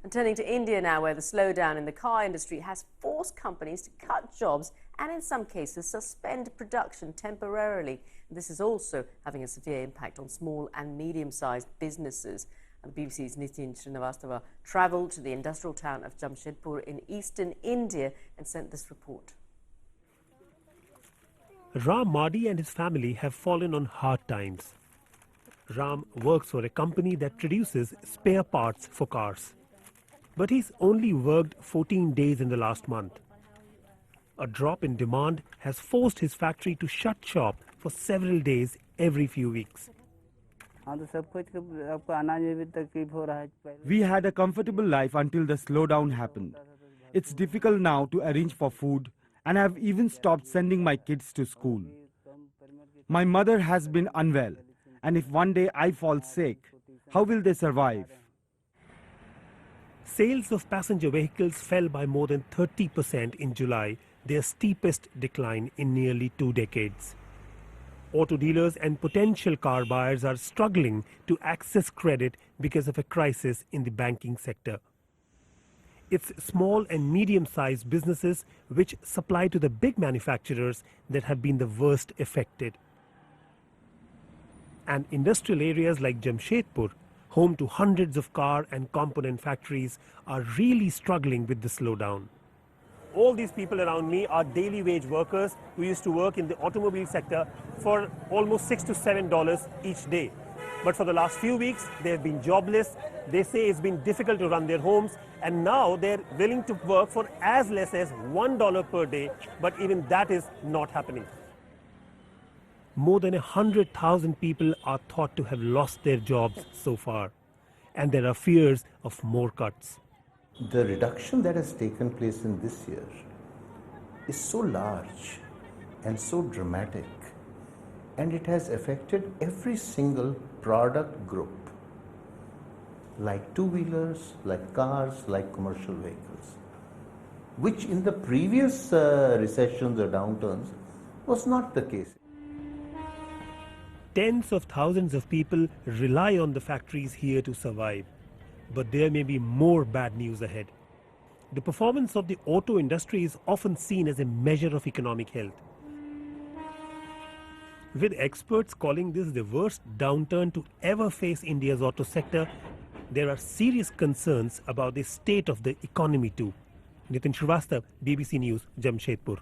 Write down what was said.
And turning to India now, where the slowdown in the car industry has forced companies to cut jobs and in some cases suspend production temporarily. This is also having a severe impact on small and medium-sized businesses. And the BBC's Nitin Srivastava travelled to the industrial town of Jamshedpur in eastern India and sent this report. Ram Madi and his family have fallen on hard times. Ram works for a company that produces spare parts for cars. But he's only worked 14 days in the last month. A drop in demand has forced his factory to shut shop for several days every few weeks. We had a comfortable life until the slowdown happened. It's difficult now to arrange for food, and I've even stopped sending my kids to school. My mother has been unwell, and if one day I fall sick, how will they survive? Sales of passenger vehicles fell by more than 30% in July, their steepest decline in nearly 2 decades. Auto dealers and potential car buyers are struggling to access credit because of a crisis in the banking sector. It's small and medium-sized businesses which supply to the big manufacturers that have been the worst affected. And industrial areas like Jamshedpur, home to hundreds of car and component factories, are really struggling with the slowdown. All these people around me are daily wage workers who used to work in the automobile sector for almost $6 to $7 each day. But for the last few weeks, they have been jobless. They say it's been difficult to run their homes, and now they're willing to work for as less as $1 per day, but even that is not happening. More than 100,000 people are thought to have lost their jobs so far, and there are fears of more cuts. The reduction that has taken place in this year is so large and so dramatic, and it has affected every single product group, like two-wheelers, like cars, like commercial vehicles, which in the previous recessions or downturns was not the case. Tens of thousands of people rely on the factories here to survive. But there may be more bad news ahead. The performance of the auto industry is often seen as a measure of economic health. With experts calling this the worst downturn to ever face India's auto sector, there are serious concerns about the state of the economy too. Nitin Srivastava, BBC News, Jamshedpur.